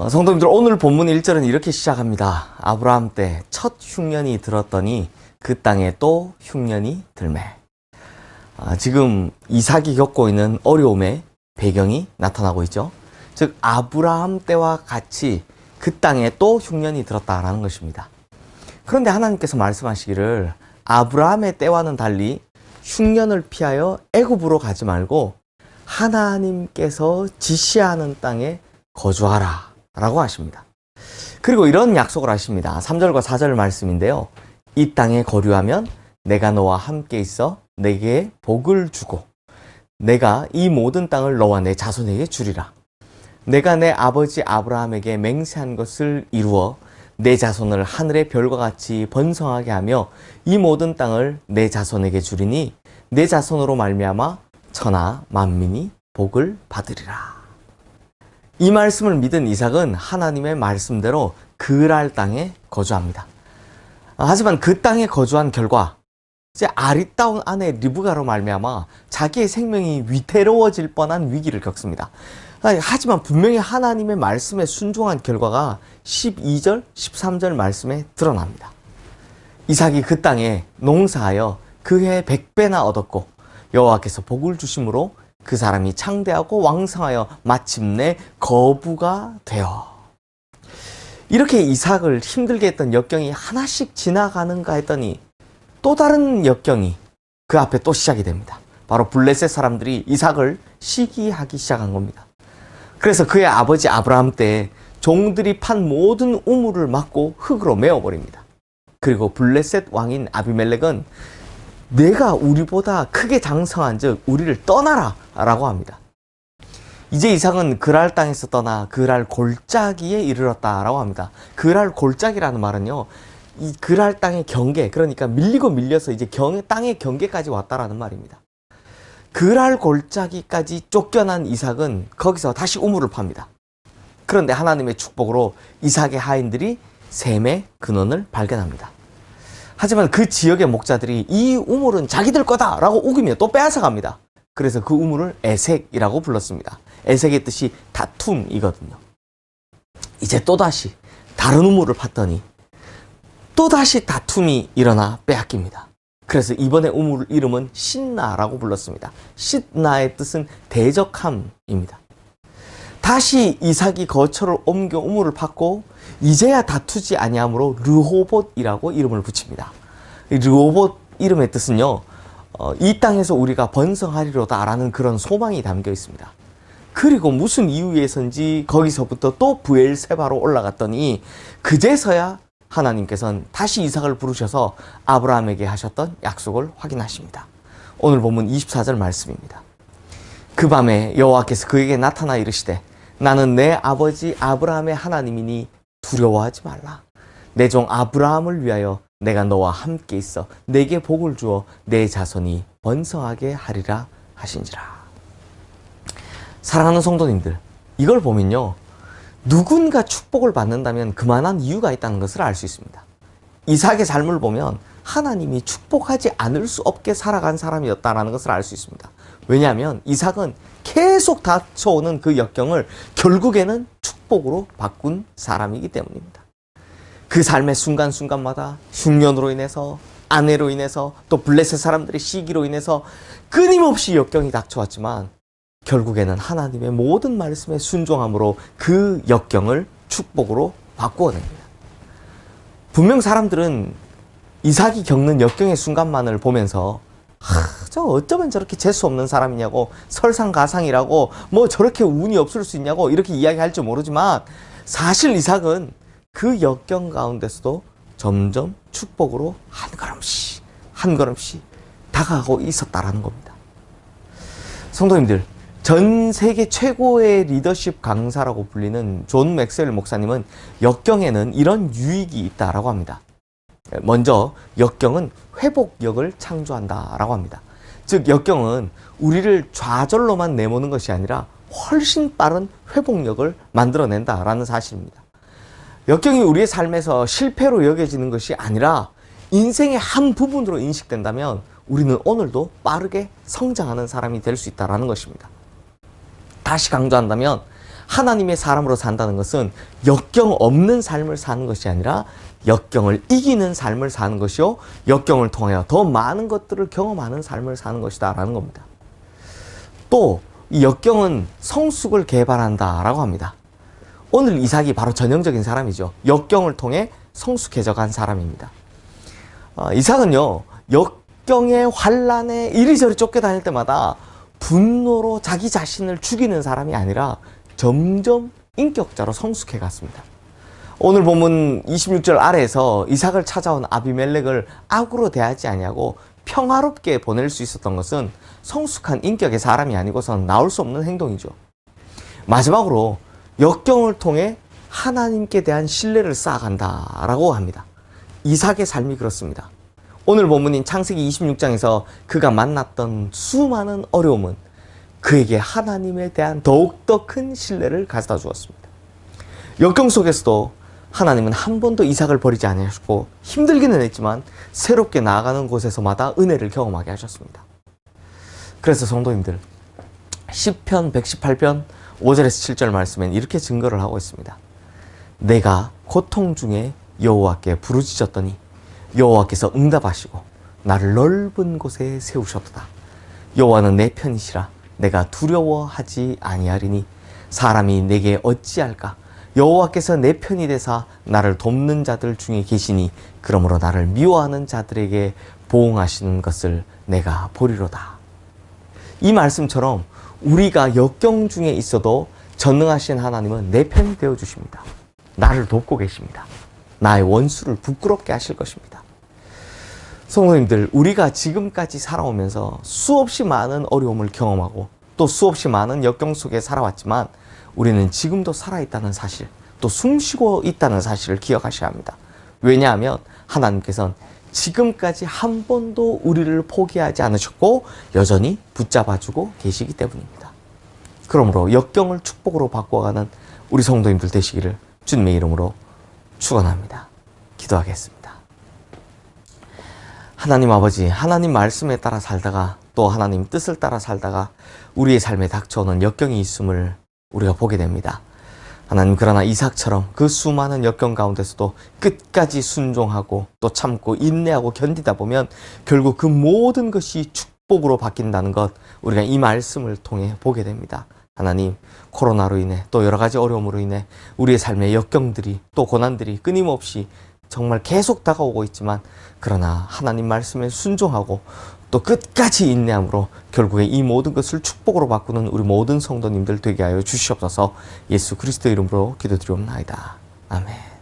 성도님들, 오늘 본문 1절은 이렇게 시작합니다. 아브라함 때 첫 흉년이 들었더니 그 땅에 또 흉년이 들매. 지금 이삭이 겪고 있는 어려움의 배경이 나타나고 있죠. 즉 아브라함 때와 같이 그 땅에 또 흉년이 들었다라는 것입니다. 그런데 하나님께서 말씀하시기를 아브라함의 때와는 달리 흉년을 피하여 애굽으로 가지 말고 하나님께서 지시하는 땅에 거주하라 라고 하십니다. 그리고 이런 약속을 하십니다. 3절과 4절 말씀인데요. 이 땅에 거류하면 내가 너와 함께 있어 내게 복을 주고 내가 이 모든 땅을 너와 내 자손에게 주리라. 내가 내 아버지 아브라함에게 맹세한 것을 이루어 내 자손을 하늘의 별과 같이 번성하게 하며 이 모든 땅을 내 자손에게 주리니 내 자손으로 말미암아 천하 만민이 복을 받으리라. 이 말씀을 믿은 이삭은 하나님의 말씀대로 그랄 땅에 거주합니다. 하지만 그 땅에 거주한 결과 이제 아리따운 아내 리브가로 말미암아 자기의 생명이 위태로워질 뻔한 위기를 겪습니다. 하지만 분명히 하나님의 말씀에 순종한 결과가 12절, 13절 말씀에 드러납니다. 이삭이 그 땅에 농사하여 그해 100배나 얻었고 여호와께서 복을 주심으로 그 사람이 창대하고 왕성하여 마침내 거부가 되어. 이렇게 이삭을 힘들게 했던 역경이 하나씩 지나가는가 했더니 또 다른 역경이 그 앞에 또 시작이 됩니다. 바로 블레셋 사람들이 이삭을 시기하기 시작한 겁니다. 그래서 그의 아버지 아브라함 때 종들이 판 모든 우물을 막고 흙으로 메워버립니다. 그리고 블레셋 왕인 아비멜렉은 내가 우리보다 크게 장성한 즉 우리를 떠나라 라고 합니다. 이제 이삭은 그랄 땅에서 떠나 그랄 골짜기에 이르렀다라고 합니다. 그랄 골짜기라는 말은요, 이 그랄 땅의 경계, 그러니까 밀리고 밀려서 이제 땅의 경계까지 왔다라는 말입니다. 그랄 골짜기까지 쫓겨난 이삭은 거기서 다시 우물을 팝니다. 그런데 하나님의 축복으로 이삭의 하인들이 셈의 근원을 발견합니다. 하지만 그 지역의 목자들이 이 우물은 자기들 거다 라고 우기며 또 빼앗아갑니다. 그래서 그 우물을 에색이라고 불렀습니다. 에색의 뜻이 다툼이거든요. 이제 또다시 다른 우물을 팠더니 또다시 다툼이 일어나 빼앗깁니다. 그래서 이번에 우물 이름은 신나라고 불렀습니다. 신나의 뜻은 대적함입니다. 다시 이삭이 거처를 옮겨 우물을 팠고 이제야 다투지 아니하므로 르호봇이라고 이름을 붙입니다. 르호봇 이름의 뜻은요, 이 땅에서 우리가 번성하리로다 라는 그런 소망이 담겨 있습니다. 그리고 무슨 이유에선지 거기서부터 또 브엘세바로 올라갔더니 그제서야 하나님께서는 다시 이삭을 부르셔서 아브라함에게 하셨던 약속을 확인하십니다. 오늘 본문 24절 말씀입니다. 그 밤에 여호와께서 그에게 나타나 이르시되 나는 내 아버지 아브라함의 하나님이니 두려워하지 말라. 내 종 아브라함을 위하여 내가 너와 함께 있어 내게 복을 주어 내 자손이 번성하게 하리라 하신지라. 사랑하는 성도님들, 이걸 보면요, 누군가 축복을 받는다면 그만한 이유가 있다는 것을 알 수 있습니다. 이삭의 삶을 보면 하나님이 축복하지 않을 수 없게 살아간 사람이었다는 것을 알 수 있습니다. 왜냐하면 이삭은 계속 닥쳐오는 그 역경을 결국에는 축복으로 바꾼 사람이기 때문입니다. 그 삶의 순간순간마다 흉년으로 인해서, 아내로 인해서, 또 블레셋 사람들의 시기로 인해서 끊임없이 역경이 닥쳐왔지만 결국에는 하나님의 모든 말씀에 순종함으로 그 역경을 축복으로 바꾸어냅니다. 분명 사람들은 이삭이 겪는 역경의 순간만을 보면서 저 어쩌면 저렇게 재수 없는 사람이냐고, 설상가상이라고, 뭐 저렇게 운이 없을 수 있냐고 이렇게 이야기할지 모르지만 사실 이삭은 그 역경 가운데서도 점점 축복으로 한 걸음씩 한 걸음씩 다가가고 있었다라는 겁니다. 성도님들, 전 세계 최고의 리더십 강사라고 불리는 존 맥스웰 목사님은 역경에는 이런 유익이 있다라고 합니다. 먼저 역경은 회복력을 창조한다라고 합니다. 즉 역경은 우리를 좌절로만 내모는 것이 아니라 훨씬 빠른 회복력을 만들어낸다라는 사실입니다. 역경이 우리의 삶에서 실패로 여겨지는 것이 아니라 인생의 한 부분으로 인식된다면 우리는 오늘도 빠르게 성장하는 사람이 될 수 있다는 것입니다. 다시 강조한다면 하나님의 사람으로 산다는 것은 역경 없는 삶을 사는 것이 아니라 역경을 이기는 삶을 사는 것이요, 역경을 통하여 더 많은 것들을 경험하는 삶을 사는 것이다 라는 겁니다. 또 이 역경은 성숙을 개발한다라고 합니다. 오늘 이삭이 바로 전형적인 사람이죠. 역경을 통해 성숙해져 간 사람입니다. 이삭은요, 역경의 환란에 이리저리 쫓겨다닐 때마다 분노로 자기 자신을 죽이는 사람이 아니라 점점 인격자로 성숙해 갔습니다. 오늘 본문 26절 아래에서 이삭을 찾아온 아비멜렉을 악으로 대하지 아니하고 평화롭게 보낼 수 있었던 것은 성숙한 인격의 사람이 아니고선 나올 수 없는 행동이죠. 마지막으로 역경을 통해 하나님께 대한 신뢰를 쌓아간다라고 합니다. 이삭의 삶이 그렇습니다. 오늘 본문인 창세기 26장에서 그가 만났던 수많은 어려움은 그에게 하나님에 대한 더욱더 큰 신뢰를 가져다 주었습니다. 역경 속에서도 하나님은 한 번도 이삭을 버리지 않으셨고 힘들기는 했지만 새롭게 나아가는 곳에서마다 은혜를 경험하게 하셨습니다. 그래서 성도님들, 시편 118편 5절에서 7절 말씀엔 이렇게 증거를 하고 있습니다. 내가 고통 중에 여호와께 부르짖었더니 여호와께서 응답하시고 나를 넓은 곳에 세우셨도다. 여호와는 내 편이시라 내가 두려워하지 아니하리니 사람이 내게 어찌할까. 여호와께서 내 편이 되사 나를 돕는 자들 중에 계시니 그러므로 나를 미워하는 자들에게 보응하시는 것을 내가 보리로다. 이 말씀처럼 우리가 역경 중에 있어도 전능하신 하나님은 내 편이 되어 주십니다. 나를 돕고 계십니다. 나의 원수를 부끄럽게 하실 것입니다. 성도님들, 우리가 지금까지 살아오면서 수없이 많은 어려움을 경험하고 또 수없이 많은 역경 속에 살아왔지만 우리는 지금도 살아있다는 사실, 또 숨쉬고 있다는 사실을 기억하셔야 합니다. 왜냐하면 하나님께서는 지금까지 한 번도 우리를 포기하지 않으셨고 여전히 붙잡아주고 계시기 때문입니다. 그러므로 역경을 축복으로 바꿔가는 우리 성도님들 되시기를 주님의 이름으로 축원합니다. 기도하겠습니다. 하나님 아버지, 하나님 말씀에 따라 살다가 또 하나님 뜻을 따라 살다가 우리의 삶에 닥쳐오는 역경이 있음을 우리가 보게 됩니다. 하나님, 그러나 이삭처럼 그 수많은 역경 가운데서도 끝까지 순종하고 또 참고 인내하고 견디다 보면 결국 그 모든 것이 축복으로 바뀐다는 것, 우리가 이 말씀을 통해 보게 됩니다. 하나님, 코로나로 인해 또 여러 가지 어려움으로 인해 우리의 삶의 역경들이 또 고난들이 끊임없이 정말 계속 다가오고 있지만, 그러나 하나님 말씀에 순종하고 또 끝까지 인내함으로 결국에 이 모든 것을 축복으로 바꾸는 우리 모든 성도님들 되게 하여 주시옵소서. 예수 그리스도 이름으로 기도드리옵나이다. 아멘.